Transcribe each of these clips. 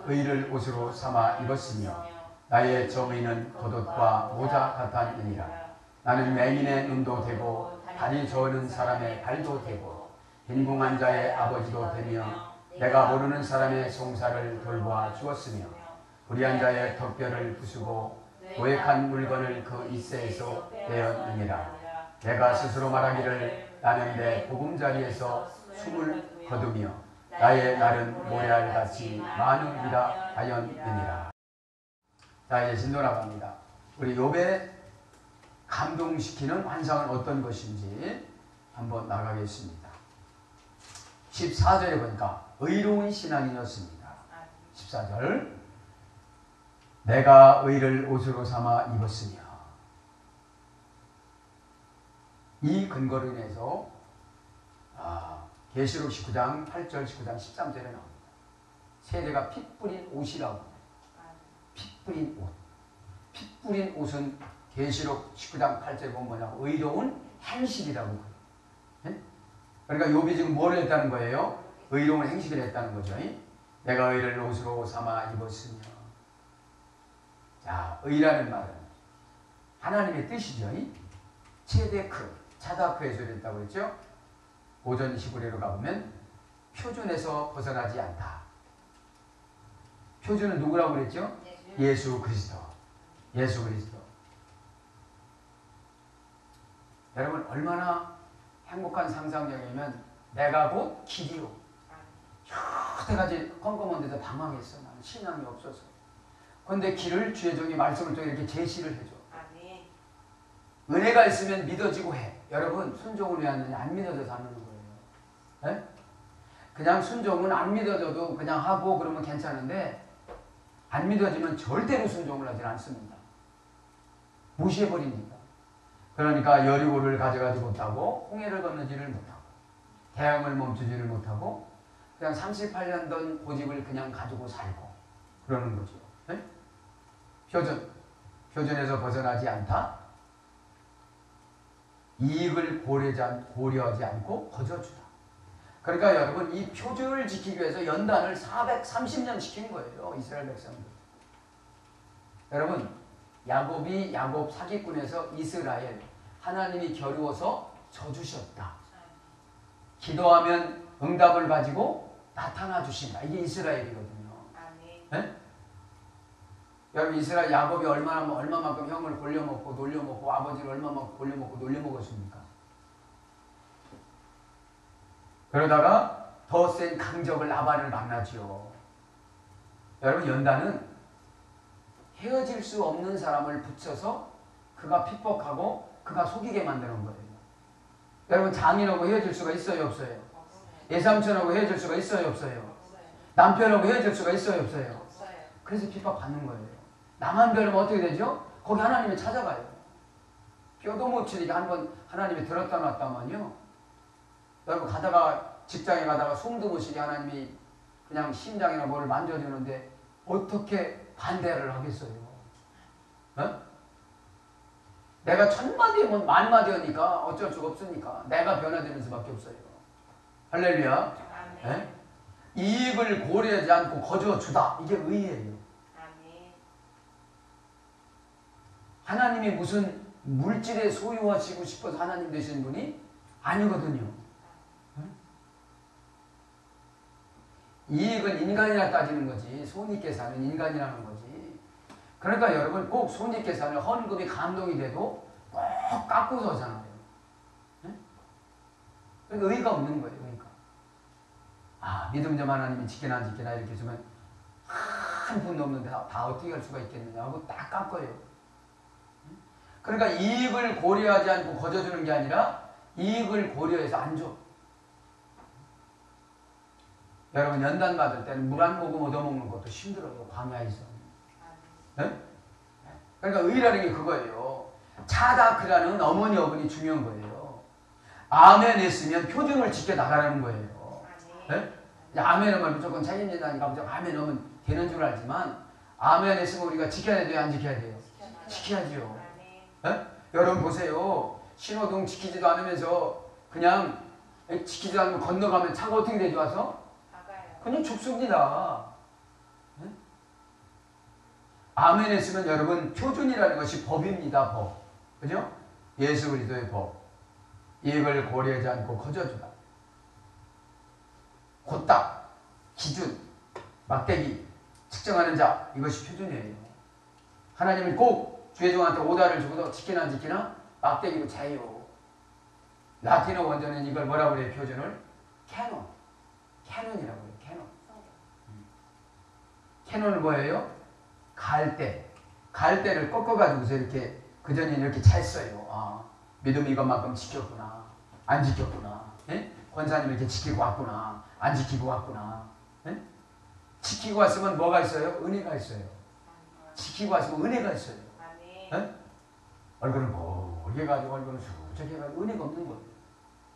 의를 옷으로 삼아 입었으며 나의 정의는 겉옷과 모자 같았느니라. 나는 맹인의 눈도 되고 다리 저는 사람의 발도 되고 빈궁한 자의 아버지도 되며 내가 모르는 사람의 송사를 돌보아 주었으며 불의한 자의 턱뼈를 부수고 고액한 물건을 그 이새에서 빼었느니라. 내가 스스로 말하기를 나는 내 보금자리에서 숨을 거두며 나의 날은 모래알같이 많으리라 하였느니라. 자, 이제 진도 나갑니다. 우리 욥의 감동시키는 환상은 어떤 것인지 한번 나가겠습니다. 14절에 보니까 의로운 신앙이었습니다. 14절 내가 의를 옷으로 삼아 입었으며 이 근거로 인해서 계시록 19장 8절 19장 13절에 나옵니다. 세대가 피 뿌린 옷이라고. 피 뿌린 옷. 피 뿌린 옷은 계시록 19장 8절에 보면 뭐냐고 의로운 행실이라고 그래요. 네? 그러니까 욥이 지금 뭘 했다는 거예요? 의로운 행실을 했다는 거죠. 내가 의를 옷으로 삼아 입었으며. 자, 의라는 말은 하나님의 뜻이죠. 체데크, 차다크에서 이랬다고 했죠. 고전 히브리어로 가보면 표준에서 벗어나지 않다. 표준은 누구라고 그랬죠? 예수 그리스도. 예수 그리스도. 여러분 얼마나 행복한 상상력이면 내가 곧 길이요. 여태까지 껌껌한 데서 방황했어. 나는 신앙이 없어서. 그런데 길을 주의 종이 말씀을 통해 이렇게 제시를 해줘. 은혜가 있으면 믿어지고 해. 여러분 순종을 왜 하느냐? 안 믿어져서 하는 거예요. 네? 그냥 순종은 안 믿어져도 그냥 하고 그러면 괜찮은데 안 믿어지면 절대로 순종을 하지 않습니다. 무시해버립니다. 그러니까 여리고를 가져가지 못하고 홍해를 건너지를 못하고 태양을 멈추지를 못하고 그냥 38년 된 고집을 그냥 가지고 살고 그러는 거죠. 네? 표준에서 벗어나지 않다. 이익을 고려하지 않고 거저주다. 그러니까 여러분 이 표준을 지키기 위해서 연단을 430년 시킨 거예요. 이스라엘 백성들. 여러분 야곱 사기꾼에서 이스라엘 하나님이 겨루어서 져주셨다. 기도하면 응답을 가지고 나타나 주신다. 이게 이스라엘이거든요. 네? 여러분 이스라엘 야곱이 얼마만큼 형을 골려먹고 놀려먹고 아버지를 얼마만큼 골려먹고 놀려먹었습니까? 그러다가 더 센 강적을 라반을 만나지요. 여러분 연단은 헤어질 수 없는 사람을 붙여서 그가 핍박하고 그가 속이게 만드는 거예요. 여러분 장인하고 헤어질 수가 있어요 없어요? 예삼촌하고 헤어질 수가 있어요 없어요? 남편하고 헤어질 수가 있어요 없어요? 그래서 핍박받는 거예요. 나만 별면 어떻게 되죠? 거기 하나님이 찾아가요. 뼈도 못 치니까 한번 하나님이 들었다 놨다만요. 여러분 직장에 가다가 숨도 못 쉬게 하나님이 그냥 심장이나 뭐를 만져주는데 어떻게 반대를 하겠어요? 어? 내가 1000마디면 10,000마디 하니까 어쩔 수가 없으니까 내가 변화되는 수밖에 없어요. 할렐루야. 네? 이익을 고려하지 않고 거저주다. 이게 의예요. 하나님이 무슨 물질에 소유하시고 싶어서 하나님 되신 분이 아니거든요. 이익은 인간이라 따지는 거지 손익 계산은 인간이라는 거지. 그러니까 여러분 꼭 손익 계산을 헌금이 감동이 돼도 꼭 깎고서 하잖아요. 그러니까 의의가 없는 거예요. 그러니까 믿음 좀 하나님이 지키나 안 지키나 이렇게 주면 한 푼도 없는데 다 어떻게 할 수가 있겠느냐 하고 딱 깎아요. 그러니까 이익을 고려하지 않고 거저주는 게 아니라 이익을 고려해서 안 줘. 여러분 연단 받을 때는 물 한 모금 얻어먹는 것도 힘들어요. 광야에서. 네? 그러니까 의라는 게 그거예요. 차다크라는 어머니 어근이 중요한 거예요. 아멘 했으면 표준을 지켜 나가라는 거예요. 네? 아멘 하면 무조건 책임진다니까 무조건 아멘 하면 되는 줄 알지만 아멘 했으면 우리가 지켜야 돼요? 안 지켜야 돼요? 지켜야죠. 네? 여러분 보세요. 신호등 지키지도 않으면서 그냥 지키지도 않으면 건너가면 차가 어떻게 되죠? 와서? 그냥 죽습니다. 네? 아멘 했으면 여러분 표준이라는 것이 법입니다. 법. 그죠? 예수 그리스도의 법. 이익을 고려하지 않고 거저주다. 곧다. 기준. 막대기. 측정하는 자. 이것이 표준이에요. 하나님은 꼭 죄종한테 오다를 주고도 지키나 안 지키나 막대기로 재요. 라틴어 원전은 이걸 뭐라고 그래요? 표준을? 캐논. 캐논이라고 해요. 캐논. 캐논은 뭐예요? 갈대. 갈대를 꺾어가지고서 이렇게 그전에 이렇게 찼어요. 아, 믿음이 이것만큼 지켰구나. 안 지켰구나. 예? 권사님 이렇게 지키고 왔구나. 안 지키고 왔구나. 예? 지키고 왔으면 뭐가 있어요? 은혜가 있어요. 지키고 왔으면 은혜가 있어요. 예? 얼굴은 멀게 가지고 얼굴은 수척해 가지고 은혜가 없는 거예요.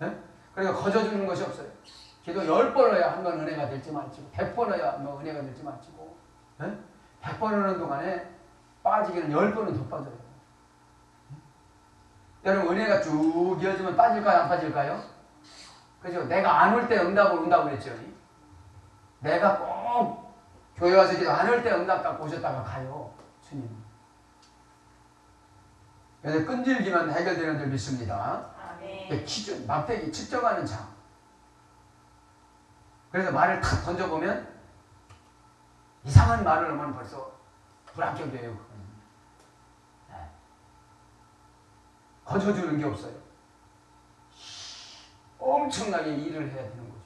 예? 그러니까 거저주는 것이 없어요. 기도 10번 해야 한 번 은혜가 될지 말지고 100번 해야 한 번 은혜가 될지 말지고 예? 100번 하는 동안에 빠지기는 10번은 더 빠져요. 여러분 은혜가 쭉 이어지면 빠질까요? 안 빠질까요? 그죠? 내가 안 올 때 응답을 온다고 그랬죠. 내가 꼭 교회 와서 기도 안 올 때 응답 갖고 오셨다가 가요. 주님. 그래서 끈질기면 해결되는 줄 믿습니다. 기준, 막대기 측정하는 자. 그래서 말을 탁 던져보면 이상한 말을 하면 벌써 불합격이에요. 네. 거저주는 게 없어요. 엄청나게 일을 해야 되는 거죠.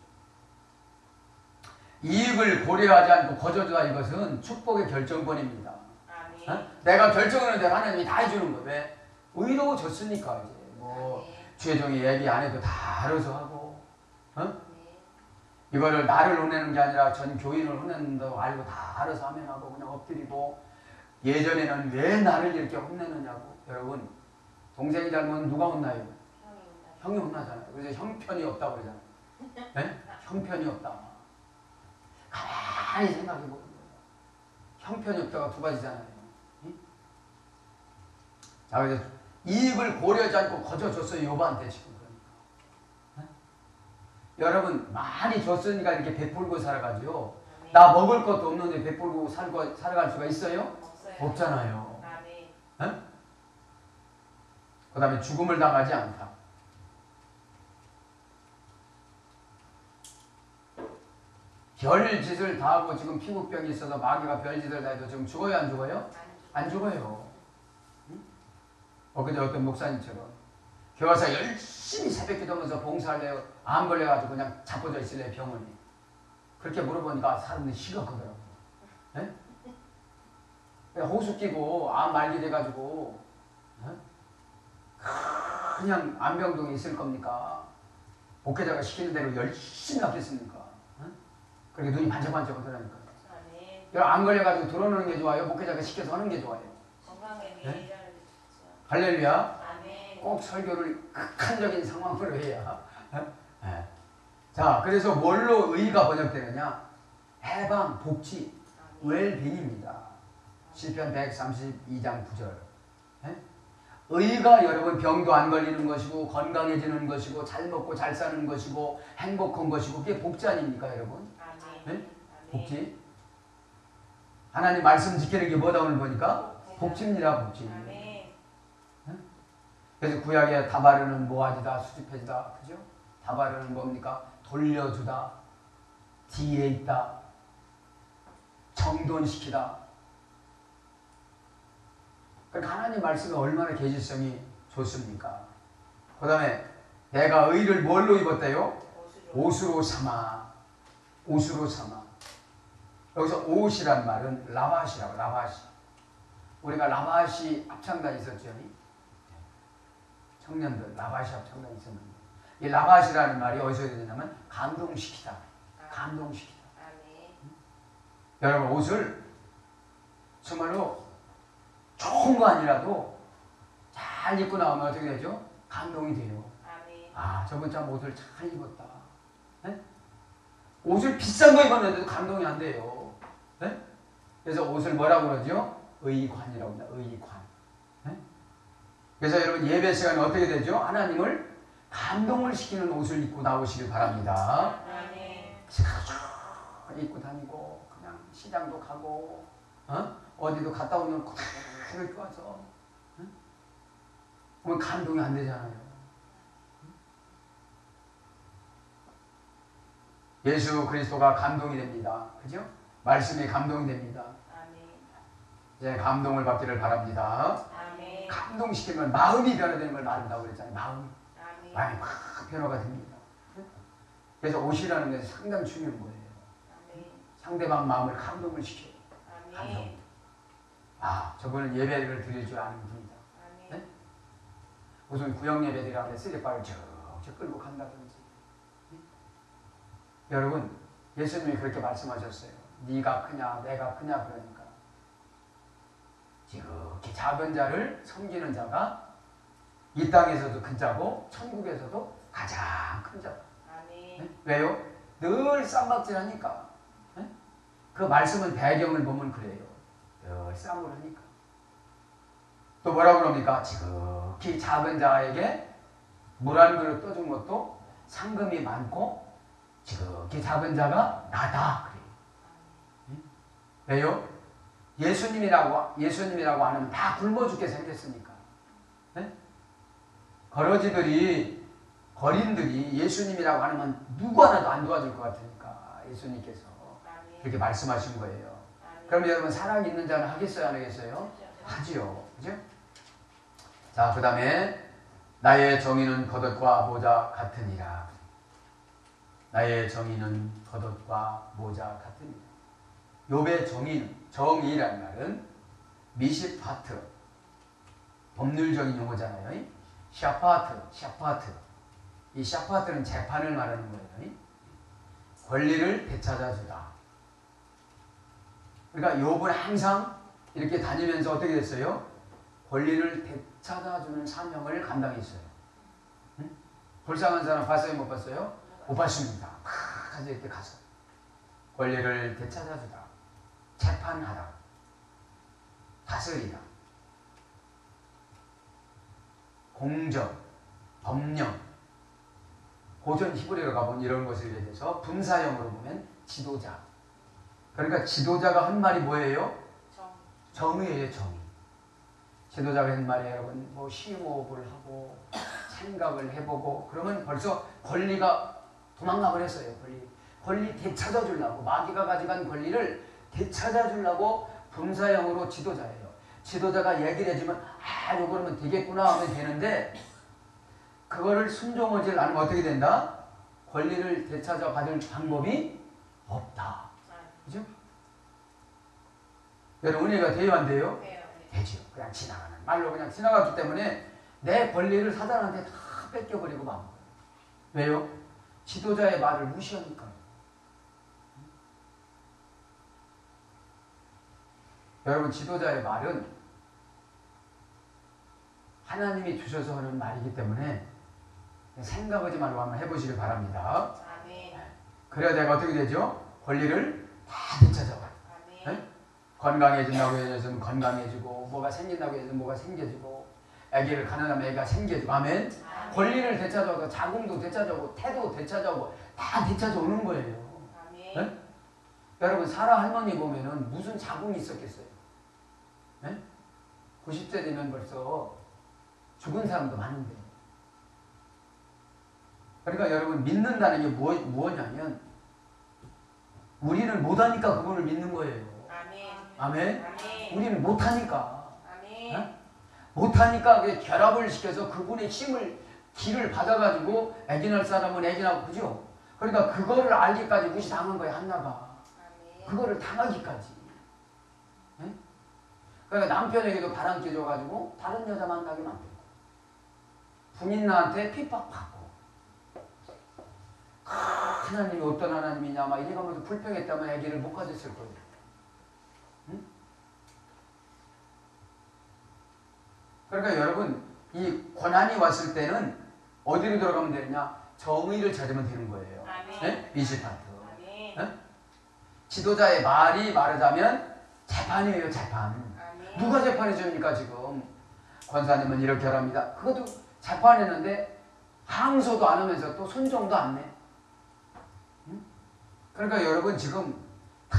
이익을 고려하지 않고 거저주다 이것은 축복의 결정권입니다. 어? 내가 결정하는 대로 하나님이 다 해주는 거예요. 왜? 의로워졌으니까 이제 뭐 최종이 얘기 안 해도 다 알아서 하고 어? 이거를 나를 혼내는 게 아니라 전 교인을 혼낸다고 알고 다 알아서 하면 하고 그냥 엎드리고 예전에는 왜 나를 이렇게 혼내느냐고 여러분 동생이 잘못하면 누가 혼나요? 형이 혼나잖아요. 그래서 형편이 없다고 그러잖아요. 네? 형편이 없다. 가만히 생각해보면 형편이 없다가 두 가지잖아요. 응? 자, 그래서 이익을 고려하지 않고 거저줬어요. 요반한테 지금. 여러분 많이 줬으니까 이렇게 베풀고 살아가지고 나 먹을 것도 없는데 베풀고 살아갈 수가 있어요? 없잖아요. 그 다음에 죽음을 당하지 않다. 별짓을 다 하고 지금 피부병이 있어서 마귀가 별짓을 다 해도 지금 죽어요? 안 죽어요? 안 죽어요. 응? 엊그제 어떤 목사님처럼 교회 와서 열심히 새벽 기도하면서 봉사할래요? 암 걸려가지고 그냥 자빠져 있을래요? 병원에. 그렇게 물어보니까 사람들이 시각하더라고요. 네? 호수 끼고 암 말기 돼가지고 네? 그냥 암병동에 있을 겁니까? 목회자가 시키는 대로 열심히 하겠습니까? 네? 그렇게 눈이 반짝반짝 하더라니까요. 암 걸려가지고 들어오는 게 좋아요? 목회자가 시켜서 하는 게 좋아요? 네? 할렐루야. 꼭 설교를 극한적인 상황으로 해야. 네. 자, 그래서 뭘로 의가 번역되느냐? 해방, 복지, 웰빙입니다. 시편 132장 9절. 네? 의가 여러분 병도 안 걸리는 것이고 건강해지는 것이고 잘 먹고 잘 사는 것이고 행복한 것이고 그게 복지 아닙니까 여러분? 네? 복지. 하나님 말씀 지키는 게 뭐다 오늘 보니까? 복지입니다. 복지. 그래서 구약에 다바르는 모아지다, 수집해지다, 그죠? 다바르는 뭡니까? 돌려주다, 뒤에 있다, 정돈시키다. 그러니까 하나님 말씀이 얼마나 계시성이 좋습니까? 그 다음에 내가 의를 뭘로 입었대요? 옷으로 삼아. 옷으로 삼아. 여기서 옷이란 말은 라바시라고, 라바시. 우리가 라바시 합창단 있었죠? 청년들 라바시 합창단 있었는데 이 라바시라는 말이 어디서 되냐면 감동시키다. 감동시키다. 여러분 옷을 정말로 좋은 거 아니라도 잘 입고 나오면 어떻게 되죠? 감동이 돼요. 아 저번 참 옷을 잘 입었다. 네? 옷을 비싼 거 입었는데도 감동이 안 돼요. 네? 그래서 옷을 뭐라고 그러죠? 의관이라고 합니다. 의관. 그래서 여러분 예배 시간에 어떻게 되죠? 하나님을 감동을 시키는 옷을 입고 나오시길 바랍니다. 입고 다니고 그냥 시장도 가고 어디도 갔다 오면 이렇게 와서 그러면 감동이 안 되잖아요. 예수 그리스도가 감동이 됩니다. 그죠? 말씀이 감동이 됩니다. 이제 감동을 받기를 바랍니다. 감동시키면 마음이 변화되는 걸 말한다고 그랬잖아요. 마음이 막 변화가 됩니다. 그래서 옷이라는 것이 상당히 중요한 거예요. 상대방 마음을 감동을 시켜요. 감동. 저분은 예배를 드릴 줄 아는 분이다. 네? 무슨 구역 예배드리라고 쓰레빠를 쭉 끌고 간다든지. 네? 여러분, 예수님이 그렇게 말씀하셨어요. 네가 크냐 내가 크냐 그러니까 지극히 작은 자를 섬기는 자가 이 땅에서도 큰 자고 천국에서도 가장 큰 자다. 네? 왜요? 늘 쌍박질하니까. 네? 그 말씀은 배경을 보면 그래요. 늘 쌍을 하니까. 또 뭐라고 그럽니까? 지극히 작은 자에게 물 한 그릇 떠준 것도 상금이 많고 지극히 작은 자가 나다. 그래요. 네? 왜요? 예수님이라고 안 하면 다 굶어 죽게 생겼으니까. 네? 거린들이 예수님이라고 안 하면 누구 하나도 안 도와줄 것 같으니까 예수님께서 그렇게 말씀하신 거예요. 그럼 여러분 사랑 있는 자는 하겠어요 안 하겠어요? 하지요. 그죠? 자, 그 다음에 나의 정의는 겉옷과 모자 같으니라. 나의 정의는 겉옷과 모자 같으니라. 욥의 정의라는 말은 미시파트, 법률적인 용어잖아요. 샤파트. 이 샤파트는 재판을 말하는 거예요. 권리를 되찾아주다. 그러니까 욥은 항상 이렇게 다니면서 어떻게 됐어요? 권리를 되찾아주는 사명을 감당했어요. 응? 불쌍한 사람 봤어요? 못 봤어요? 못 봤습니다. 가서 이렇게 가서 권리를 되찾아주다. 재판하다. 다스리다. 공정, 법령. 고전 히브리어로 가보면 이런 것을 얘기해서 분사형으로 보면 지도자. 그러니까 지도자가 한 말이 뭐예요? 정의예요, 정의. 지도자가 한 말이 여러분 뭐 심호흡을 하고 생각을 해보고 그러면 벌써 권리가 도망가 버렸어요. 권리 되찾아주려고 마귀가 가져간 권리를 되찾아주려고 분사형으로 지도자예요. 지도자가 얘기를 해주면 요거 그러면 되겠구나 하면 되는데 그거를 순종하지 않으면 어떻게 된다? 권리를 되찾아 받을 방법이 없다. 그죠? 여러분 은혜가 돼요 안 돼요? 되죠. 그냥 지나가는 말로 그냥 지나갔기 때문에 내 권리를 사단한테 다 뺏겨버리고 만 거예요. 왜요? 지도자의 말을 무시하니까. 여러분 지도자의 말은 하나님이 주셔서 하는 말이기 때문에 생각하지 말고 한번 해보시길 바랍니다. 그래야 내가 어떻게 되죠? 권리를 다 되찾아와요. 건강해진다고 해서 건강해지고 뭐가 생긴다고 해서 뭐가 생겨지고 아기를 가난하면 애가 생겨지고 아멘. 권리를 되찾아오고 자궁도 되찾아오고 태도 되찾아오고 다 되찾아오는 거예요. 네? 여러분 사라 할머니 보면은 무슨 자궁이 있었겠어요? 네? 90세 되면 벌써 죽은 사람도 많은데. 그러니까 여러분 믿는다는 게 무엇이냐면 우리는 못하니까 그분을 믿는 거예요. 아멘. 우리는 못하니까. 네? 못하니까 결합을 시켜서 그분의 기를 받아가지고 애기 낳을 사람은 애기 낳고 그죠? 그러니까 그거를 알기까지 무시당한 거예요. 한나가. 그거를 당하기까지. 네? 그러니까 남편에게도 바람기 줘가지고 다른 여자 만나게 만들고 부인나한테 핍박받고 하나님이 어떤 하나님이냐 막 이래가면서 불평했다면 애기를 못 가졌을 거예요. 응? 그러니까 여러분 이 고난이 왔을 때는 어디로 들어가면 되느냐? 정의를 찾으면 되는 거예요. 네? 미시파트. 네? 지도자의 말이 말하자면 재판이에요. 재판. 누가 재판해 줍니까 지금? 권사님은 이렇게 하랍니다. 그것도 재판했는데 항소도 안 하면서 또 순종도 안 내. 응? 그러니까 여러분 지금 다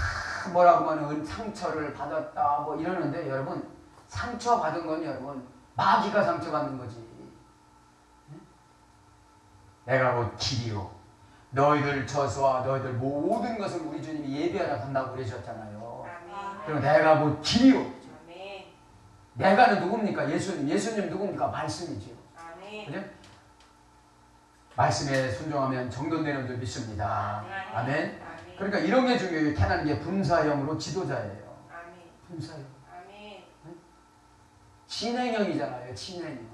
뭐라고 하면 상처를 받았다 뭐 이러는데 여러분 상처받은 건 여러분 마귀가 상처받는 거지. 내가 곧 길이요 너희들 저수와 너희들 모든 것을 우리 주님이 예비하라 간다고 그러셨잖아요. 그리고 내가 곧 길이요. 내가는 누굽니까? 예수님. 예수님 누굽니까? 말씀이지요. 그죠? 말씀에 순종하면 정돈되는 줄 믿습니다. 아멘. 그러니까 이런 게 중요해요. 캐나는 게 분사형으로 지도자예요. 분사형. 진행형이잖아요. 진행형.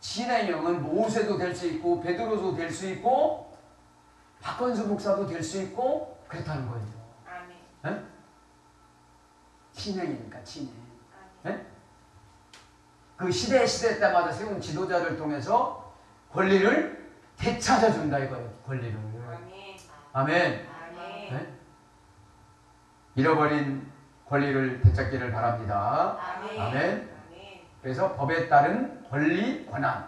진행형은 모세도 될 수 있고 베드로도 될 수 있고 박건수 목사도 될 수 있고 그렇다는 거예요. 네? 진행이니까 진행. 네? 그 시대 때마다 세운 지도자를 통해서 권리를 되찾아준다 이거예요. 권리를. 아멘. 네? 잃어버린 권리를 되찾기를 바랍니다. 아멘. 그래서 법에 따른 권리, 권한을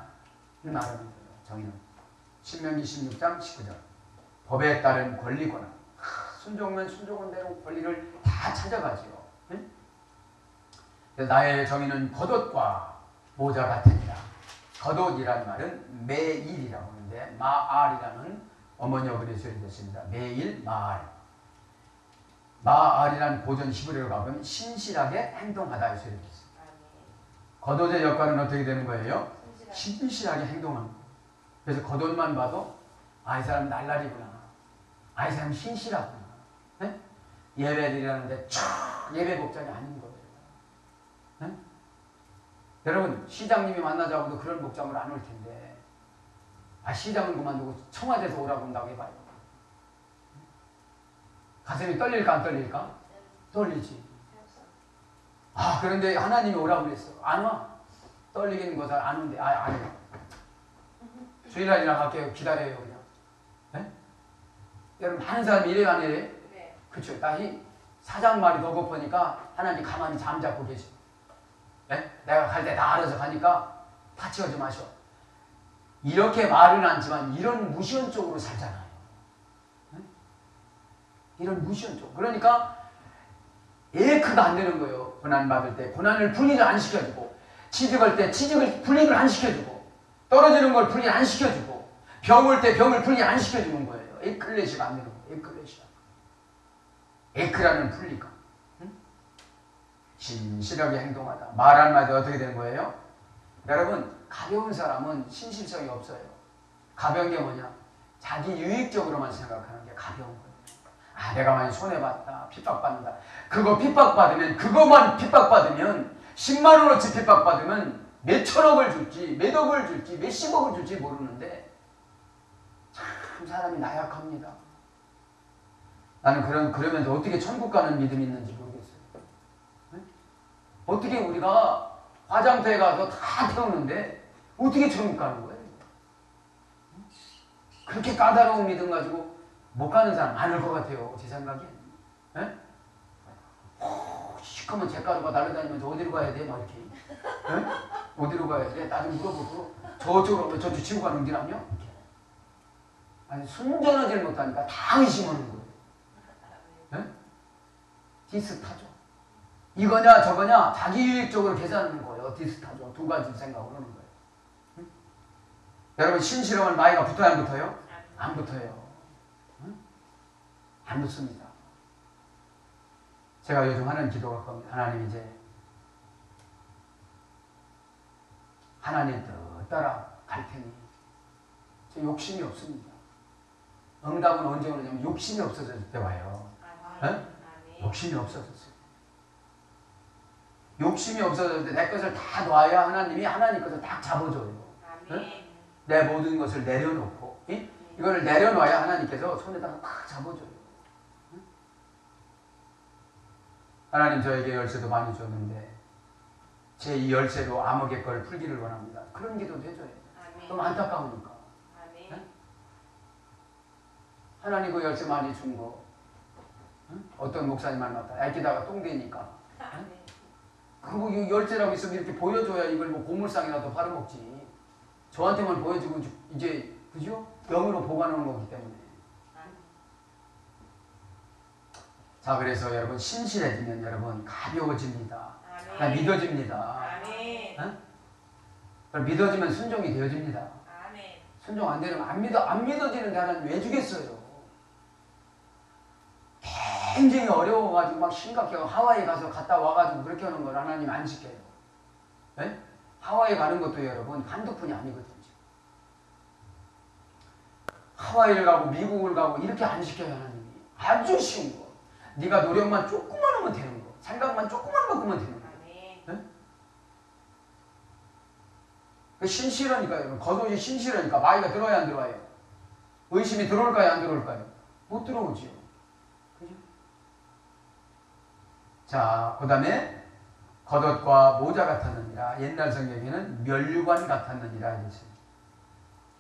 말하는 거예요. 정의는. 신명기 16장 19절. 법에 따른 권리, 권한. 순종면 순종은 대로 권리를 다 찾아가지요. 응? 나의 정의는 겉옷과 모자 같으니라. 겉옷이라는 말은 매일이라고 하는데 마알이라는 어머니 어근에 소리됐습니다. 매일 마알. 마알이라는 고전 히브리어로 가보면 신실하게 행동하다의 소리됐습니다. 겉옷의 역할은 어떻게 되는 거예요? 신실하게 행동하는 거예요. 그래서 겉옷만 봐도 이 사람 날라리구나. 이 사람 신실하구나. 네? 예배를 드리는데 촥 예배 복장이 아닌 거예요. 네? 여러분 시장님이 만나자고도 그런 복장으로 안 올 텐데 시장을 그만두고 청와대에서 오라고 한다고 해봐요. 가슴이 떨릴까 안 떨릴까? 떨리지. 그런데 하나님이 오라고 그랬어. 안 와. 떨리기는 거잘 안 오는데 안 와. 주일날이나 갈게요. 기다려요 그냥. 네? 여러분 하는 사람이 이래요 안 이래요? 네. 그렇죠. 사장 말이 더 고프니까 하나님 가만히 잠자고 계셔. 네? 내가 갈 때 다 알아서 가니까 파치하지 마셔. 이렇게 말은 않지만 이런 무시한 쪽으로 살잖아요. 네? 이런 무시한 쪽. 그러니까 에크가 안 되는 거예요. 고난 받을 때 고난을 분리를 안 시켜주고 취직할 때 취직을 분리를 안 시켜주고 떨어지는 걸 분리 안 시켜주고 병 올 때 병을 분리 안 시켜주는 거예요. 에클레시가 안 되는 거예요. 에클레시가. 에크라는 분리가. 응? 신실하게 행동하다. 말 한마디 어떻게 되는 거예요? 여러분 가벼운 사람은 신실성이 없어요. 가벼운 게 뭐냐? 자기 유익적으로만 생각하는 게 가벼운 거예요. 내가 많이 손해봤다. 핍박받는다. 그거 핍박받으면 그것만 핍박받으면 10만 원어치 핍박받으면 몇 천억을 줄지 몇 억을 줄지 몇십억을 줄지 모르는데 참 사람이 나약합니다. 나는 그러면서 어떻게 천국 가는 믿음이 있는지 모르겠어요. 네? 어떻게 우리가 화장터에 가서 다 태우는데 어떻게 천국 가는 거예요? 그렇게 까다로운 믿음 가지고 못 가는 사람 많을 것 같아요. 제 생각에. 예? 시커먼 잿가루가 날아다니면서 어디로 가야 돼? 막 이렇게. 예? 어디로 가야 돼? 나좀 물어보고 저쪽으로 저쪽 지고 가는 길 아니야? 아니 순전하지 못하니까 다 의심하는 거예요. 예? 디스타죠. 이거냐 저거냐 자기 유익적으로 계산하는 거예요. 디스타죠. 두 가지 생각을 하는 거예요. 응? 여러분 신실하면 나이가 붙어요 안 붙어요? 안 붙어요. 안 붙습니다. 제가 요즘 하는 기도가 겁니다. 하나님 이제 하나님 뜻 따라 갈 테니 저 욕심이 없습니다. 응답은 언제 오느냐면 욕심이 없어졌을 때 와요. 욕심이 없어졌어요. 욕심이 없어졌을 때 내 것을 다 놔야 하나님이 하나님 것을 딱 잡아줘요. 내 모든 것을 내려놓고 이거를 내려놔야 하나님께서 손에다가 딱 잡아줘요. 하나님 저에게 열쇠도 많이 줬는데 제 이 열쇠로 암흑의 걸 풀기를 원합니다. 그런 기도도 해줘요. 너무 안타까우니까. 네? 하나님 그 열쇠 많이 준 거 어떤 목사님 만났다. 애기다가 똥되니까. 그거 열쇠라고 있으면 이렇게 보여줘야 이걸 뭐 고물상이라도 팔아먹지. 저한테만 보여주고 이제 그죠? 영으로 보관하는 거기 때문에. 자, 그래서 여러분 신실해지면 여러분 가벼워집니다. 아멘. 믿어집니다. 아멘. 어? 그럼 믿어지면 순종이 되어집니다. 아멘. 순종 안 되면 안 믿어지는데 하나님 왜 주겠어요? 굉장히 어려워가지고 막 심각해 하와이 가서 갔다 와가지고 그렇게 하는 걸 하나님 안 시켜요. 네? 하와이 가는 것도 여러분 한두 푼이 아니거든요. 하와이를 가고 미국을 가고 이렇게 안 시켜요. 하나님이 아주 쉬운 거. 네가 노력만 조금만 하면 되는 거. 생각만 조금만 바꾸면 되는 거. 네? 신실하니까 여러분 겉옷이 신실하니까 마귀가 들어와야 안 들어와요? 의심이 들어올까요 안 들어올까요? 못 들어오지요. 그죠? 자, 그 다음에 겉옷과 모자 같았느니라. 옛날 성경에는 면류관 같았느니라 이랬어요.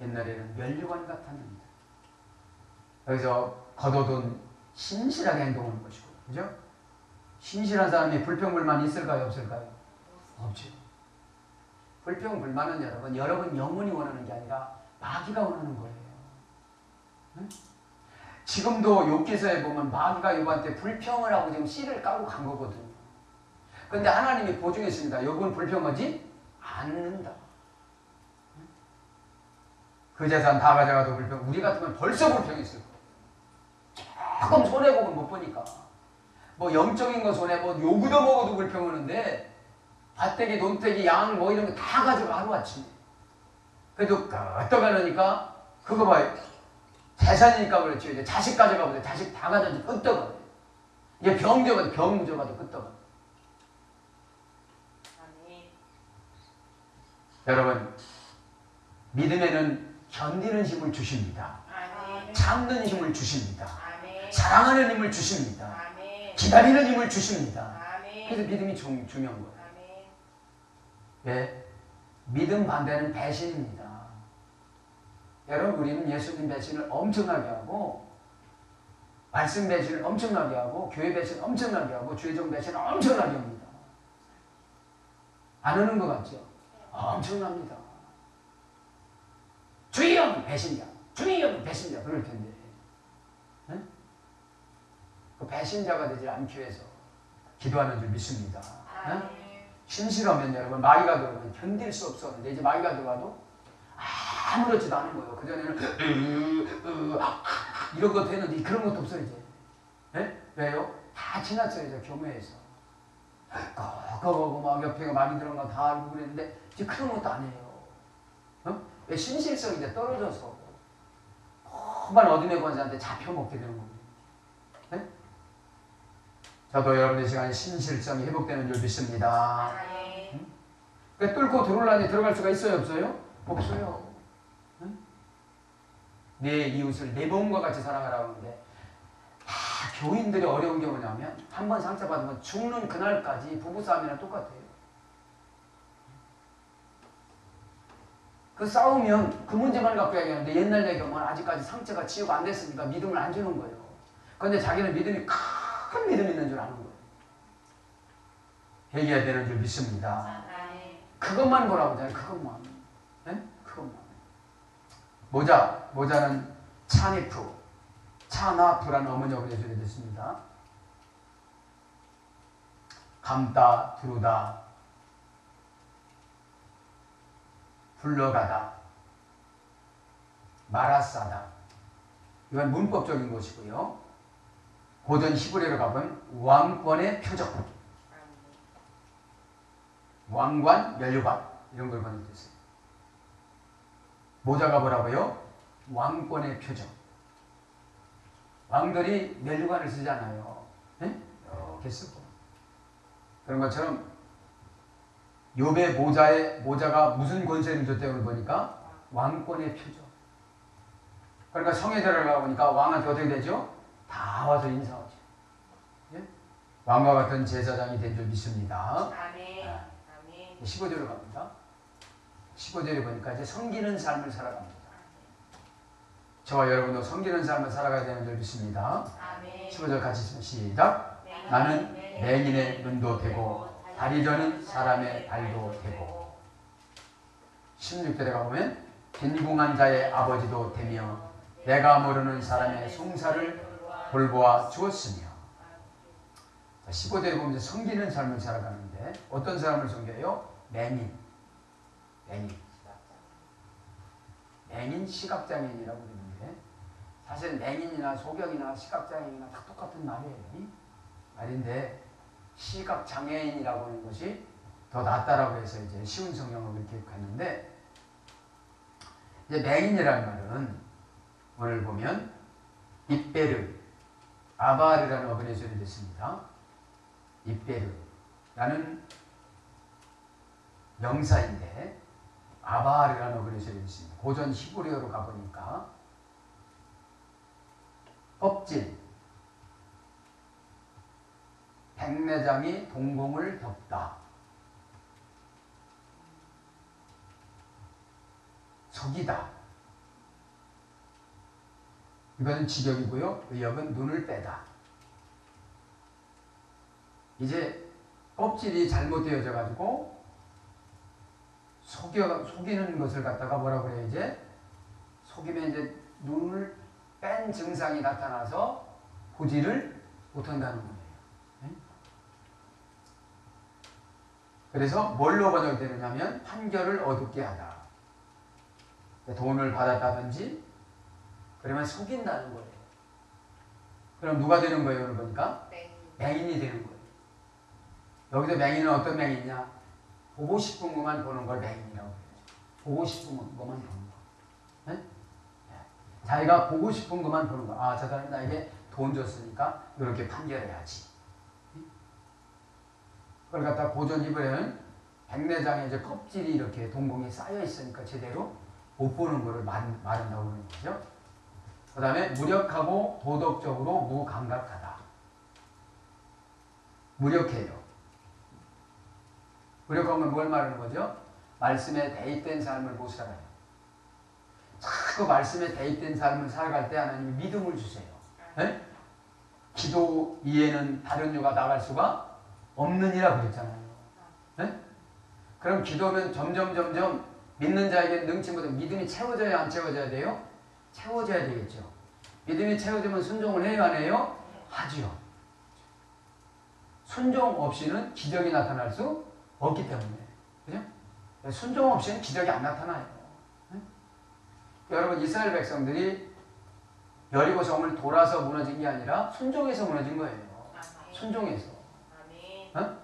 옛날에는 면류관 같았느니라. 여기서 겉옷은 신실하게 행동하는 것이고, 그죠? 신실한 사람이 불평불만 있을까요 없을까요? 없죠. 불평불만은 여러분 영혼이 원하는 게 아니라 마귀가 원하는 거예요. 응? 지금도 욥기서에 보면 마귀가 욥한테 불평을 하고 지금 씨를 까고 간 거거든요. 그런데 하나님이 보증했습니다. 욥은 불평하지 않는다. 응? 그 재산 다 가져가도 불평. 우리 같으면 벌써 불평했을 거예요. 조금 손해보면 못 보니까. 뭐 영적인 거 손해, 뭐 요구도 먹어도 불평하는데 밭대기, 논대기, 양 뭐 이런 거 다 가져가 하루아침에. 그래도 끄떡하니까 그거 봐요. 재산이니까 그렇죠. 이제 자식 가져가보세요. 자식 다 가져가도 끄떡하. 이게 병 무져가도 끄떡하. 여러분, 믿음에는 견디는 힘을 주십니다. 아멘. 참는 힘을 주십니다. 아멘. 사랑하는 힘을 주십니다. 아멘. 기다리는 힘을 주십니다. 아멘. 그래서 믿음이 중요한 거예요. 아멘. 왜? 믿음 반대는 배신입니다. 여러분, 우리는 예수님 배신을 엄청나게 하고 말씀 배신을 엄청나게 하고 교회 배신 엄청나게 하고 주의종 배신을 엄청나게 합니다. 안 하는 것 같죠? 엄청납니다. 주의용 배신자, 주의용 배신자 그럴 텐데, 네? 그 배신자가 되지 않기 위해서 기도하는 줄 믿습니다. 네? 신실하면 여러분 마귀가 들어오면 견딜 수 없었는데 이제 마귀가 들어와도 아무렇지도 않은 거예요. 그전에는 이런 것도 했는데 그런 것도 없어요 이제. 네? 왜요? 다 지났어요 이제 교회에서. 그거 막 옆에 많이 들어간 거 다 알고 그랬는데 이제 그런 것도 안 해요. 어? 왜 신실성이 이제 떨어져서 험한 어둠의 권세한테 잡혀먹게 되는 겁니다. 네? 저도 여러분의 시간에 신실성이 회복되는 줄 믿습니다. 응? 그러니까 뚫고 들어오려니 들어갈 수가 있어요 없어요? 없어요. 응? 내 이웃을 내 몸과 같이 사랑하라고 하는데 교인들이 어려운 게 뭐냐면 한 번 상처받으면 죽는 그날까지 부부싸움이랑 똑같아요. 그 싸우면 그 문제만 갖고 얘기하는데 옛날 얘기하면 아직까지 상처가 치유가 안 됐으니까 믿음을 안 주는 거예요. 그런데 자기는 믿음이 큰 믿음이 있는 줄 아는 거예요. 회개해야 되는 줄 믿습니다. 그것만 보라고 하잖아요. 그것만. 네? 그것만. 모자는 차니프. 차나프라는 어머니가 보내주게 됐습니다. 감다, 두르다, 불러가다, 말아싸다. 이건 문법적인 것이고요. 고전 히브리어로 가보면 왕권의 표적, 왕관, 면류관 이런 걸 번역했어요. 모자가 뭐라고요? 왕권의 표적. 왕들이 면류관을 쓰잖아요. 네? 이렇게 쓰고. 그런 것처럼 욥의 모자가 무슨 권세를 줬다고 보니까 왕권의 표적. 그러니까 성에 들어가 보니까 왕한테 어떻게 되죠? 다 와서 인사하죠. 예? 왕과 같은 제사장이 된 줄 믿습니다. 아멘. 아멘. 15절로 갑니다. 15절에 보니까 이제 섬기는 삶을 살아갑니다. 저와 여러분도 섬기는 삶을 살아가야 되는 줄 믿습니다. 아멘. 15절 같이 있으면 시작. 나는 맹인의 눈도 되고 다리 저는 사람의 발도 되고. 16절에 가보면 빈궁한 자의 아버지도 되며 내가 모르는 사람의 송사를 돌보아 주었으며. 15절에 보면 섬기는 삶을 살아가는데 어떤 사람을 섬겨요? 맹인. 맹인 시각장애인이라고 그러는데 사실 맹인이나 소경이나 시각장애인이나 다 똑같은 말이에요. 말인데 시각장애인이라고 하는 것이 더 낫다라고 해서 이제 쉬운 성경을 이렇게 갔는데 이제 맹인이라는 말은 오늘 보면 입베르 아바르라는 어근의 소리를 듣습니다. 입베르라는 명사인데 아바르라는 어근의 소리를 듣습니다. 고전 히브리어로 가보니까 껍질, 백내장이 동공을 덮다, 속이다. 이거는 직역이고요. 의역은 눈을 빼다. 이제 껍질이 잘못되어져 가지고 속이는 것을 갖다가 뭐라 그래요? 이제 속이면 이제 눈을 뺀 증상이 나타나서 보지를 못한다는 거예요. 그래서 뭘로 번역되느냐면 판결을 어둡게 하다. 돈을 받았다든지 그러면 속인다는 거예요. 그럼 누가 되는 거예요? 오늘 보니까 맹인이 되는 거예요. 여기서 맹인은 어떤 맹인이냐? 보고 싶은 것만 보는 걸 맹인이라고 해요. 보고 싶은 것만 보는 거. 네? 자기가 보고 싶은 것만 보는 거. 아, 저 사람이 나에게 돈 줬으니까 이렇게 판결해야지. 그걸 갖다 고전 히브리어는 백내장에 이제 껍질이 이렇게 동공에 쌓여 있으니까 제대로 못 보는 거를 말한다고 그러는 거죠. 그 다음에 무력하고 도덕적으로 무감각하다. 무력해요. 무력한 건 뭘 말하는 거죠? 말씀에 대입된 삶을 못 살아요. 자꾸 말씀에 대입된 삶을 살아갈 때 하나님이 믿음을 주세요. 네? 기도 이에는 다른 유가 나갈 수가 없느니라 그랬잖아요. 네? 그럼 기도는 점점 믿는 자에게 능치 못한 믿음이 채워져야 안 채워져야 돼요? 채워져야 되겠죠. 믿음이 채워지면 순종을 해요, 안 해요? 하지요. 순종 없이는 기적이 나타날 수 없기 때문에. 그죠? 순종 없이는 기적이 안 나타나요. 네? 여러분, 이스라엘 백성들이 여리고 성을 돌아서 무너진 게 아니라 순종해서 무너진 거예요. 순종해서. 어?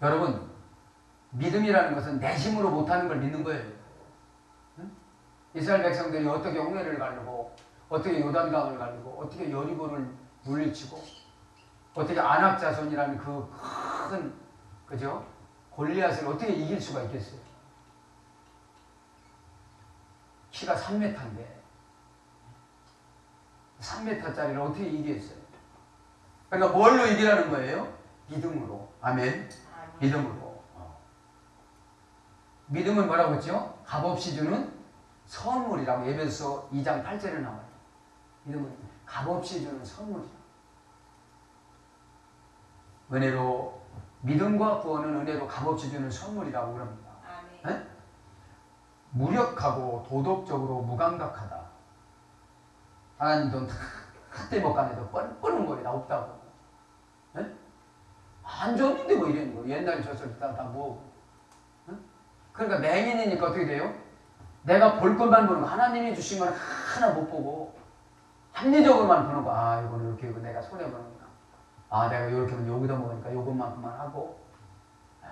여러분, 믿음이라는 것은 내 힘으로 못하는 걸 믿는 거예요. 응? 이스라엘 백성들이 어떻게 홍해를 가르고 어떻게 요단강을 가르고 어떻게 여리고를 물리치고 어떻게 아낙 자손이라는 그 큰 그죠? 골리앗을 어떻게 이길 수가 있겠어요? 키가 3m인데 3m짜리를 어떻게 이기겠어요? 그러니까 뭘로 이기라는 거예요? 믿음으로. 아멘. 믿음으로. 믿음은 뭐라고 했죠? 값없이 주는 선물이라고 에베소 2장 8절에 나와요. 믿음은 값없이 주는 선물이라고. 은혜로 믿음과 구원은 은혜로 값없이 주는 선물이라고 그럽니다. 네? 무력하고 도덕적으로 무감각하다. 하나님 돈 다 떼먹간에도 뻔뻔한 거리 다 없다고. 네? 안 줬는데 뭐 이러는 거. 옛날에 줬을 때 다 뭐. 네? 그러니까 맹인이니까 어떻게 돼요? 내가 볼 것만 보는 거. 하나님이 주신 건 하나 못 보고 합리적으로만 보는 거. 아, 이거는 이렇게 이거 내가 손해보는구나. 아, 내가 이렇게 하면 여기다 먹으니까 요것만큼만 하고. 네.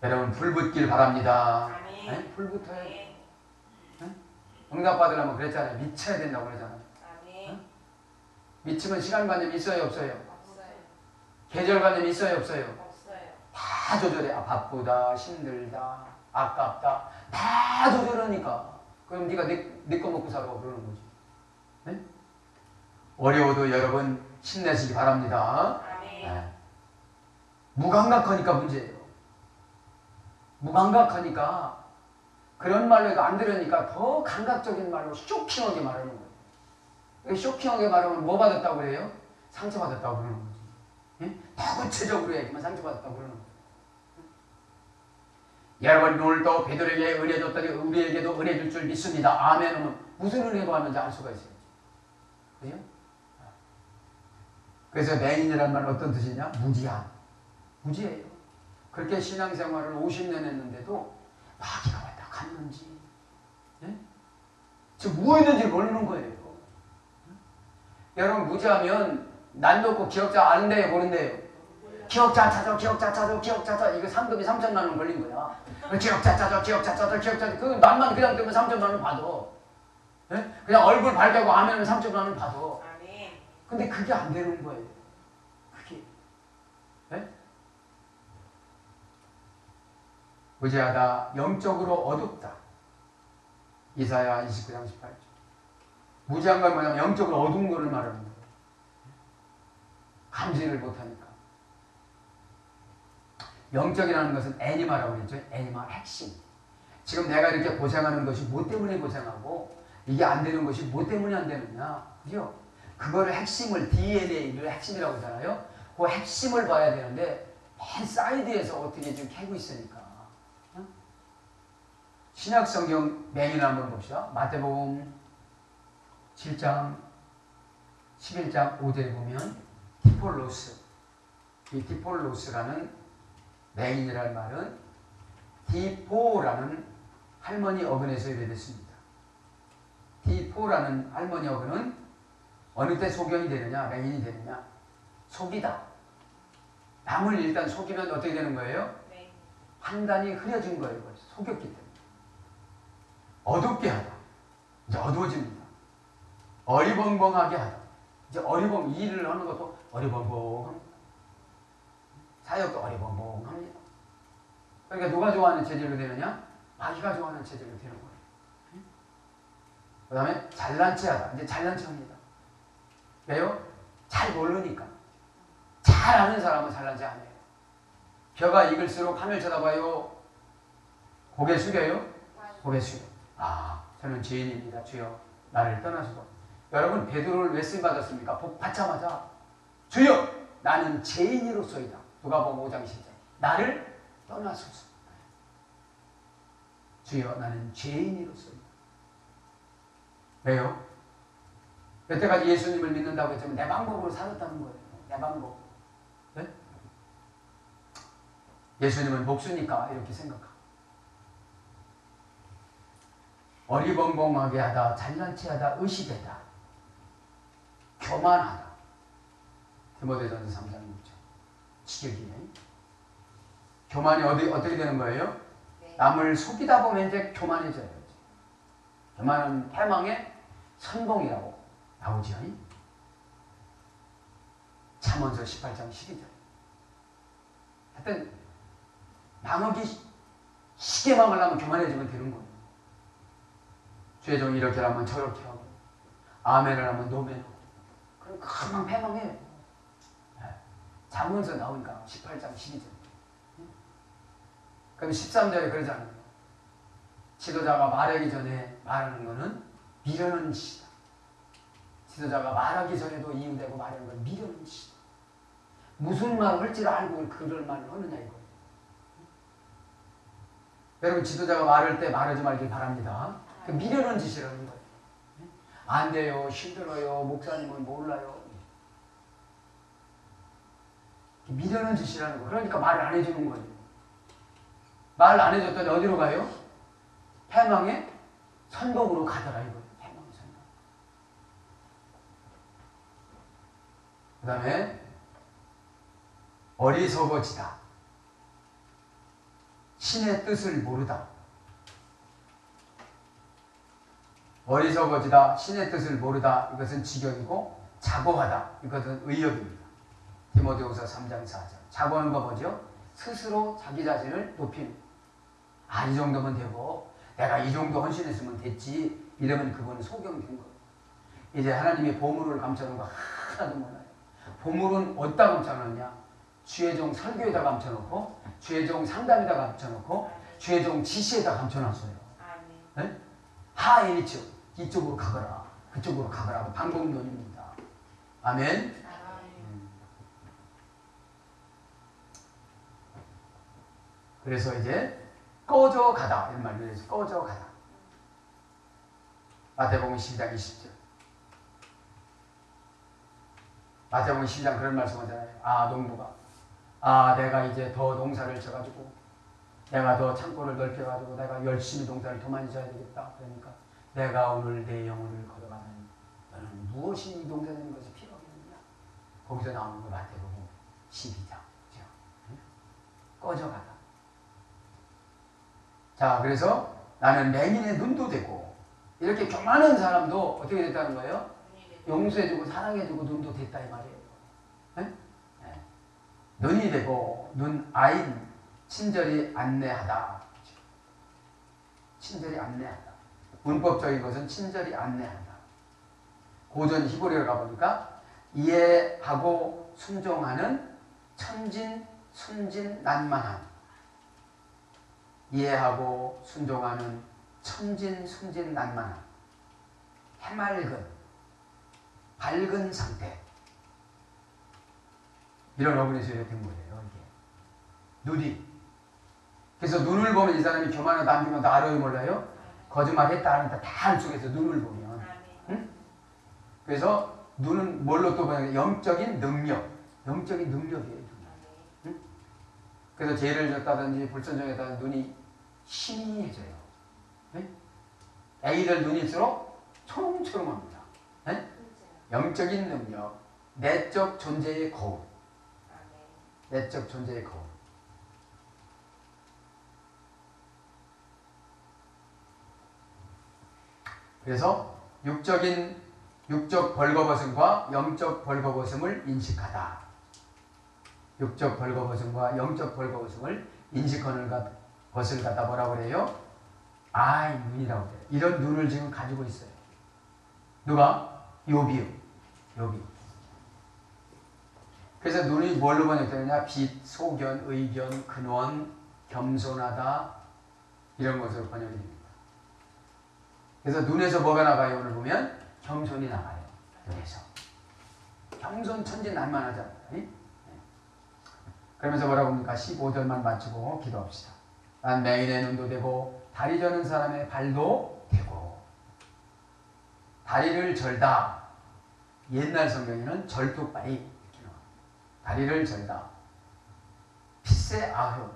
여러분, 불 붙길 바랍니다. 네? 불 붙어야 돼. 네? 응답 받으려면 그랬잖아요. 미쳐야 된다고 그러잖아요. 네? 미치면 시간관념 있어요, 없어요? 없어요. 계절관념 있어요, 없어요? 없어요. 다 조절해. 아, 바쁘다, 힘들다, 아깝다. 다 조절하니까. 그럼 네가 내 거 먹고 살아 그러는 거지. 네? 어려워도 여러분 힘내시기 바랍니다. 네. 무감각하니까 문제예요. 무감각하니까 그런 말로 안 들으니까 더 감각적인 말로 쇼킹하게 말하는 거예요. 쇼킹하게 말하면 뭐 받았다고 그래요? 상처받았다고 그러는 거지. 예? 더 구체적으로 얘기하면 상처받았다고 그러는 거예요. 여러분, 오늘도 베드로에게 은혜 줬더니 우리에게도 은혜 줄 줄 믿습니다. 아멘 하면 무슨 은혜 받는지 알 수가 있어요. 그죠? 그래서 맹인이라는 말은 어떤 뜻이냐? 무지한. 무지해요. 그렇게 신앙생활을 50년 했는데도 마귀가 왔다 갔는지, 예? 지금 뭐 했는지 모르는 거예요. 여러분, 무지하면 난 놓고 기억자 아는데요, 모른대요? 기억자 찾아, 기억자 찾아, 기억자 찾아. 이거 상금이 3천만 원 걸린 거야. 기억자 찾아, 기억자 찾아, 기억자 찾아. 그 남만 그냥 뜨면 3천만 원 받아. 예? 그냥 얼굴 밝다고 하면 3천만 원 받아. 아멘. 근데 그게 안 되는 거예요. 그게. 예? 무지하다, 영적으로 어둡다. 이사야 29장 18절. 무지한 건 뭐냐면 영적으로 어두운 거를 말하는 거예요. 감지를 못하니까. 영적이라는 것은 애니마라고 그랬죠. 애니마 핵심. 지금 내가 이렇게 고생하는 것이 뭐 때문에 고생하고 이게 안 되는 것이 뭐 때문에 안 되느냐. 그죠? 그거를 핵심을 DNA를 핵심이라고 하잖아요. 그 핵심을 봐야 되는데 맨 사이드에서 어떻게 지금 캐고 있으니까. 신약성경 맹인을 한번 봅시다. 마태복음 7장 11장 5절에 보면 디폴로스, 이 디폴로스라는 맹인이라는 말은 디포라는 할머니 어근에서 유래됐습니다. 디포라는 할머니 어근은 어느 때 소경이 되느냐, 맹인이 되느냐, 속이다. 남을 일단 속이면 어떻게 되는 거예요? 네. 판단이 흐려진 거예요. 속였기 때문에. 어둡게 하다. 이제 어두워집니다. 어리벙벙하게 하다. 이제 일을 하는 것도 어리벙벙합니다. 사역도 어리벙벙합니다. 그러니까 누가 좋아하는 체질로 되느냐? 마귀가 좋아하는 체질로 되는 거예요. 그 다음에 잘난 체 하다. 이제 잘난 체 합니다. 왜요? 잘 모르니까. 잘 아는 사람은 잘난 체 안 해요. 벼가 익을수록 하늘 쳐다봐요. 고개 숙여요? 고개 숙여. 아, 저는 죄인입니다. 주여, 나를 떠나소서. 여러분, 베드로를 왜 쓰임받았습니까? 복 받자마자 주여, 나는 죄인으로서이다. 누가복음 5장 10절. 나를 떠나소서. 주여, 나는 죄인으로서이다. 왜요? 여태까지 예수님을 믿는다고 했지만 내 방법으로 살았다는 거예요. 내 방법. 네? 예수님은 복수니까 이렇게 생각하고. 어리벙벙하게 하다, 잘난 체하다, 의식하다, 교만하다. 디모데전서 3장 6절. 지적이네. 교만이 어떻게 되는 거예요? 네. 남을 속이다 보면 이제 교만해져요. 교만은 패망의 선봉이라고 나오죠. 잠언서 18장 12절. 하여튼 망하기 쉽게 망하려면 교만해지면 되는 거예요. 주의 종이 이렇게 하면 저렇게 하고 아멘을 하면 노멘하고 그럼 금방 패망해요. 잠언서 나오니까 18장 12절. 그럼 13절에 그러잖아요. 지도자가 말하기 전에 말하는 것은 미련한 짓이다. 지도자가 말하기 전에도 이유되고 말하는 건 미련한 짓이다. 무슨 말을 할지를 알고 그럴 말을 하느냐 이거예요. 여러분, 지도자가 말할 때 말하지 말길 바랍니다. 그 미련한 짓이라는 거예요. 안 돼요, 힘들어요, 목사님은 몰라요. 미련한 짓이라는 거예요. 그러니까 말을 안 해주는 거예요. 말 안 해줬더니 어디로 가요? 패망의 선봉으로 가더라 이거예요. 패망의 선봉. 그 다음에 어리석어지다. 신의 뜻을 모르다. 어리석어지다, 신의 뜻을 모르다. 이것은 지경이고, 자고하다. 이것은 의역입니다. 디모데후서 3장 4절. 자고하는 거 뭐죠? 스스로 자기 자신을 높이는. 아, 이 정도면 되고 내가 이 정도 헌신했으면 됐지. 이러면 그거는 소경된 거예요. 이제 하나님의 보물을 감춰놓은 거 하나도 몰라요. 보물은 어디다 감춰놓느냐? 주의 종 설교에다 감춰놓고, 주의 종 상담에다 감춰놓고, 주의 종 지시에다 감춰놨어요. 네? 하이니츠 이쪽으로 가거라, 그쪽으로 가거라. 방법론입니다. 아멘. 그래서 이제 꺼져 가다 이런 말로 해서 꺼져 가다. 마태복음 12장 20절. 마태복음 10장 그런 말씀 하잖아요. 아, 농부가. 아, 내가 이제 더 농사를 져가지고 내가 더 창고를 넓혀가지고 내가 열심히 농사를 더 많이 져야 되겠다. 그러니까 내가 오늘 내 영혼을 걸어가는 너는 무엇이 이 농사되는 것이 필요하겠느냐. 거기서 나오는 거 마태복음 12장. 그죠? 응? 꺼져가다. 자, 그래서 나는 맹인의 눈도 되고 이렇게 교만한 사람도 어떻게 됐다는 거예요? 용서해주고 사랑해주고 눈도 됐다 이 말이에요. 네? 네. 눈이 되고 눈 아인 친절히 안내하다. 친절히 안내하다. 문법적인 것은 친절히 안내하다. 고전 히브리어를 가보니까 이해하고 순종하는 천진 순진 난만한, 이해하고 순종하는 천진 순진 난만한, 해맑은 밝은 상태, 이런 어근에서 된 거예요. 이게 눈이. 그래서 눈을 보면 이 사람이 교만하다 안 교만하다 알아요 몰라요? 거짓말했다 안 했다 다 알 속에서 눈을 보면. 응? 그래서 눈은 뭘로 또 보면 영적인 능력, 영적인 능력이에요. 응? 그래서 죄를 졌다든지 불순종했다든지 눈이 희미해져요. 응? 애기들 눈일수록 초롱초롱합니다. 응? 영적인 능력, 내적 존재의 거울, 내적 존재의 거울. 그래서 육적 벌거벗음과 영적 벌거벗음을 인식하다. 육적 벌거벗음과 영적 벌거벗음을 인식하는 것을 갖다 뭐라고 그래요? 아이, 눈이라고 그래요. 이런 눈을 지금 가지고 있어요. 누가? 욥이요. 욥이. 그래서 눈이 뭘로 번역되느냐? 빛, 소견, 의견, 근원, 겸손하다, 이런 것으로 번역이 됩니다. 그래서 눈에서 뭐가 나가요? 오늘 보면 겸손이 나가요. 눈에서. 겸손 천진 난만하잖아요. 네? 그러면서 뭐라고 합니까? 15절만 맞추고 기도합시다. 난 맹인의 눈도 되고 다리 저는 사람의 발도 되고. 다리를 절다. 옛날 성경에는 절뚝바이 이렇게 나와요. 다리를 절다. 피세 아흐.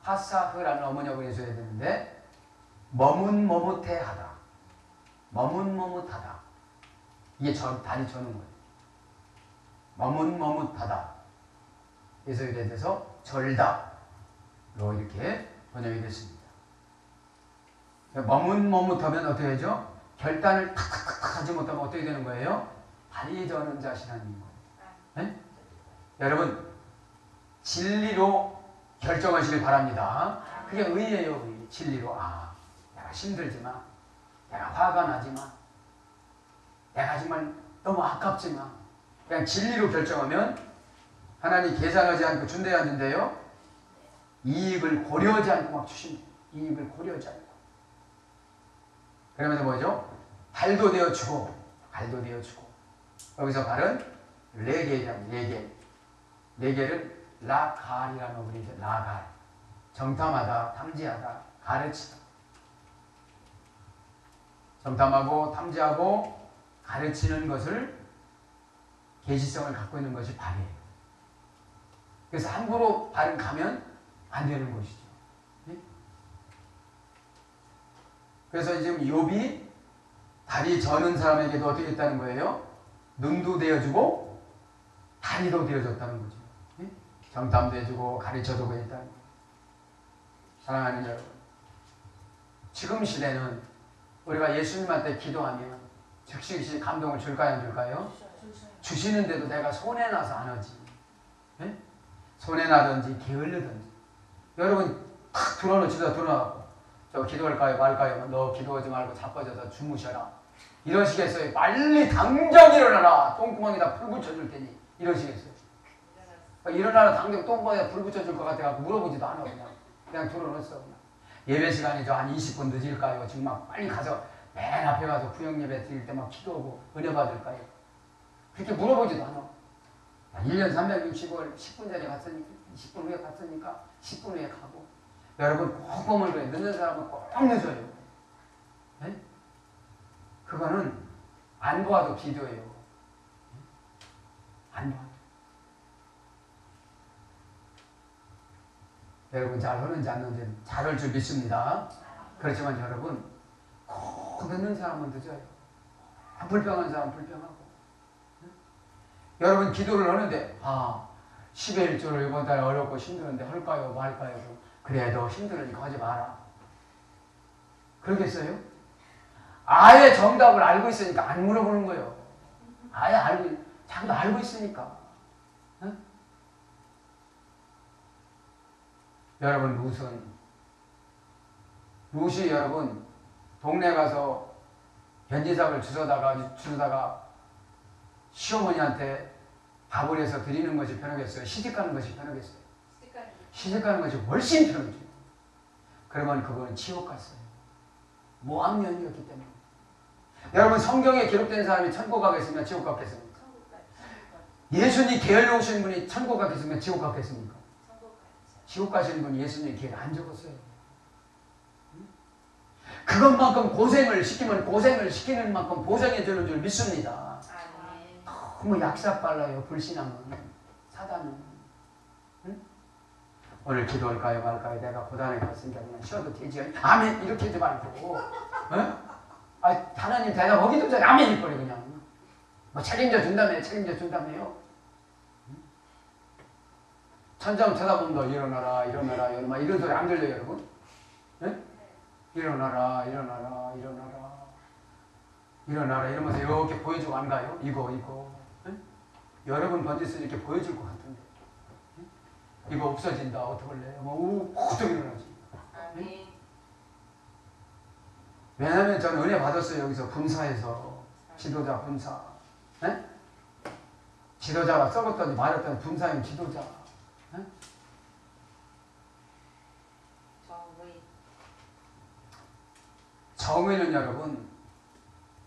파사흐라는 어머니하고 해줘야 되는데 머뭇머뭇해하다. 머뭇머뭇하다. 이게 다리 저는 거예요. 머뭇머뭇하다. 그래서 이래 돼서 절다. 이렇게 번역이 됐습니다. 머뭇머뭇하면 어떻게 되죠? 결단을 탁탁탁 하지 못하면 어떻게 되는 거예요? 다리 저는 자시라는 거예요. 네? 여러분, 진리로 결정하시길 바랍니다. 그게 의예요, 의. 진리로. 아, 내가 힘들지만, 내가 화가 나지만, 내가 정말 너무 아깝지만, 그냥 진리로 결정하면 하나님 계산하지 않고 준대야 하는데요. 이익을 고려하지 않고 막 주십니다. 이익을 고려하지 않고. 그러면서 뭐죠? 발도 되어주고, 발도 되어주고. 여기서 발은 레게라는 레게. 레게를 라갈이라는 어근이죠. 라갈. 정탐하다, 탐지하다, 가르치다. 정탐하고 탐지하고 가르치는 것을 계시성을 갖고 있는 것이 발이에요. 그래서 함부로 발은 가면 안 되는 것이죠. 네? 그래서 지금 욥이 다리 저는 사람에게도 어떻게 했다는 거예요? 눈도 되어주고 다리도 되어줬다는 거죠. 네? 정탐도 해주고 가르쳐도 그랬다는 거예요. 사랑하는 여러분, 지금 시대는 우리가 예수님한테 기도하면 즉시 감동을 줄까요, 안 줄까요? 주시는데도 내가 손해나서 안 하지. 네? 손해나든지 게을르든지. 여러분 탁 들어놓치다 들어놔갖고 저 기도할까요 말까요? 너 기도하지 말고 자빠져서 주무셔라. 이러시겠어요? 빨리 당장 일어나라. 똥구멍에다 불 붙여줄 테니. 이러시겠어요? 일어나라. 당장 똥구멍에다 불 붙여줄 것 같아갖고 물어보지도 않아. 그냥 들어놓았어. 그냥. 예배 시간이 한 20분 늦을까요? 지금 막 빨리 가서 맨 앞에 가서 구역 예배 드릴 때 막 기도하고 은혜 받을까요? 그렇게 물어보지도 않아. 1년 365일 10분 전에 갔으니까 10분 후에 갔으니까 10분 후에 가고. 여러분 꼭 보면 그래. 늦는 사람은 꼭 늦어요. 네? 그거는 안 도와도 기도해요. 안 도와도. 여러분 잘 하는지 안 하는지 잘할 줄 믿습니다. 그렇지만 여러분 꼭 듣는 사람은 늦어요. 불평하는 사람은 불평하고. 여러분 기도를 하는데 10의 1조를 이번 달에 어렵고 힘드는데 할까요 말까요? 그래도 힘들으니까 하지 마라. 그러겠어요? 아예 정답을 알고 있으니까 안 물어보는 거예요. 아예 자기도 알고 있으니까. 응? 여러분 룻이 여러분 동네 가서 변지삭을 주워다가 시어머니한테 밥을 해서 드리는 것이 편하겠어요? 시집가는 것이 편하겠어요? 시집가는 것이 훨씬 편하죠. 그러면 그거는 지옥 갔어요. 모함년이었기 때문에. 여러분 성경에 기록된 사람이 천국 가겠습니까? 지옥 가겠습니까? 예수님 게을러 오신 분이 천국 가겠습니까? 지옥 가겠습니까? 지옥 가시는 분이 예수님 기회를 안 적었어요. 그것만큼 고생을 시키면 고생을 시키는 만큼 보상해 주는 줄 믿습니다. 너무 약삭빨라요. 불신앙은. 사단은. 응? 오늘 기도할까요 말까요? 내가 고단에 갔으니까 그냥 쉬어도 되지요. 아멘 이렇게 하지 말고. 응? 하나님 대답하기도 전에 아멘일 거래 그냥. 뭐 책임져 준다며요. 천장 쳐다보면 일어나라 이런 소리 안 들려요 여러분? 응? 일어나라 이러면서 이렇게 보여주고 안 가요? 이거 응? 여러분 번지스 이렇게 보여줄 것 같은데 응? 이거 없어진다 어떡할래요? 어떻게 일어나지? 응? 왜냐하면 저는 은혜 받았어요. 여기서 분사에서 지도자 분사 응? 지도자가 썩었더니 말했더니 분사인 지도자 응? 정의는 여러분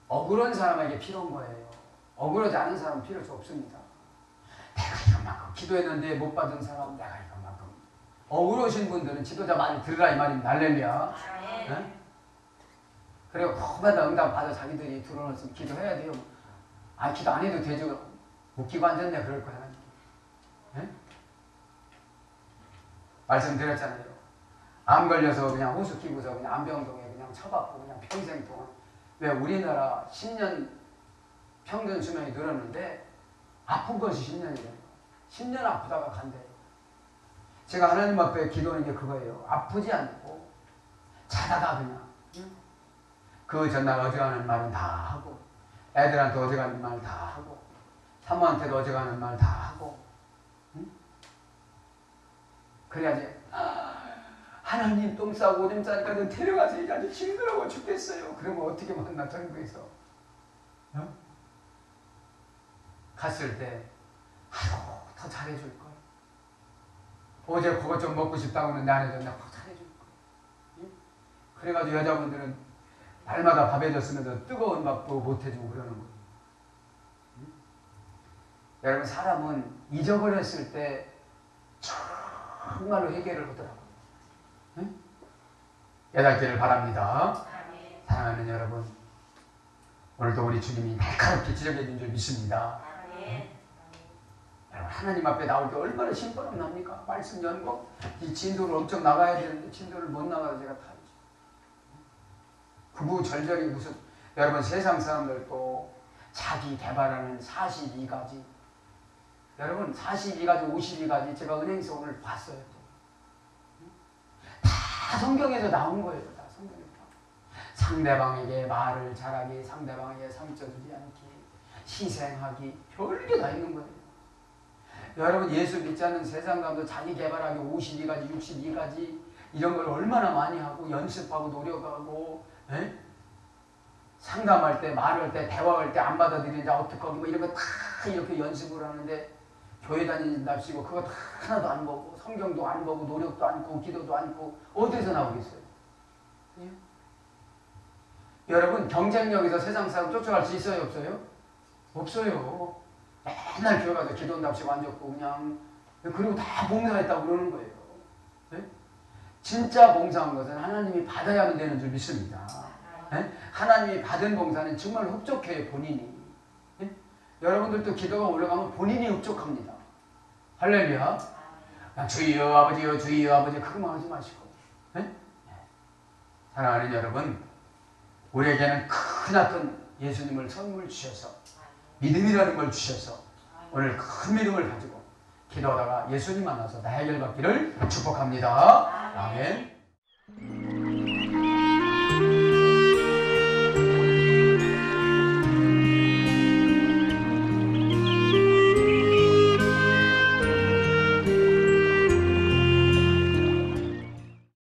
억울한 사람에게 필요한 거예요. 억울하지 않은 사람은 필요 없습니다. 내가 이것만큼 기도했는데 못 받은 사람 내가 이것만큼. 억울하신 분들은 지도자 말을 들으라 이 말입니다. 할렐루야. 네? 그리고 그마다 응답 받아 자기들이 들어놓으면 기도해야 돼요. 기도 안 해도 되죠. 웃기고 앉았네 그럴 거야. 네? 말씀드렸잖아요. 암 걸려서 그냥 호수 끼고서 그냥 암병동에 그냥 처박고 그냥 평생 동안. 왜 우리나라 10년 평균 수명이 늘었는데 아픈 것이 10년이래요. 10년 아프다가 간대요. 제가 하나님 앞에 기도하는 게 그거예요. 아프지 않고 자다가 그냥 그 전날 어제가는 말은 다 하고 애들한테 어제가는 말 다 하고 사모한테도 어제가는 말 다 하고 그래야지 하나님 똥 싸고 오줌 싸니까 너 데려가서 이제 아주 힘들어 죽겠어요. 그러면 어떻게 만나 전국에서 갔을 때 더 잘해줄걸. 어제 그것 좀 먹고 싶다고는 나한테 더 잘해줄걸. 그래가지고 여자분들은 날마다 밥 해줬으면서 뜨거운 밥도 못해주고 그러는 거예요. 여러분 사람은 잊어버렸을 때 정말로 회개를 하더라고요. 깨닫기를 바랍니다. 사랑하는 여러분, 오늘도 우리 주님이 날카롭게 지적해 준 줄 믿습니다. 여러분 하나님 앞에 나올 때 얼마나 신바람 납니까? 말씀 연고 이 진도를 엄청 나가야 되는데 진도를 못 나가서 제가 다 구구절절이 무슨 여러분 세상 사람들도 자기 개발하는 42가지 여러분 42가지 52가지 제가 은행에서 오늘 봤어요. 다 성경에서 나온 거예요. 다 성경에서. 상대방에게 말을 잘하기, 상대방에게 상처 주지 않기, 희생하기, 별게 다 있는 거예요. 여러분 예수 믿지 않는 세상 사람도 자기 개발하기 52가지, 62가지 이런 걸 얼마나 많이 하고 연습하고 노력하고 에? 상담할 때, 말할 때, 대화할 때 안 받아들이는자 어떡하고 뭐 이런 거 다 이렇게 연습을 하는데 교회 다니는답시고 그거 다 하나도 안 보고 성경도 안 보고 노력도 않고 기도도 않고 어디서 나오겠어요? 예? 여러분 경쟁력에서 세상 사람 쫓아갈 수 있어요? 없어요? 없어요. 맨날 교회 가서 기도한답시고 앉았고 그냥 그리고 다 봉사했다고 그러는 거예요. 예? 진짜 봉사한 것은 하나님이 받아야만 되는 줄 믿습니다. 예? 하나님이 받은 봉사는 정말 흡족해요, 본인이. 예? 여러분들도 기도가 올라가면 본인이 흡족합니다. 할렐루야. 그냥 주여 아버지요 주여 아버지 그것만 하지 마시고. 예? 사랑하는 여러분, 우리에게는 크나큰 예수님을 선물 주셔서 믿음이라는 걸 주셔서 오늘 큰 믿음을 가지고 기도하다가 예수님 만나서 다 해결받기를 축복합니다. 아멘.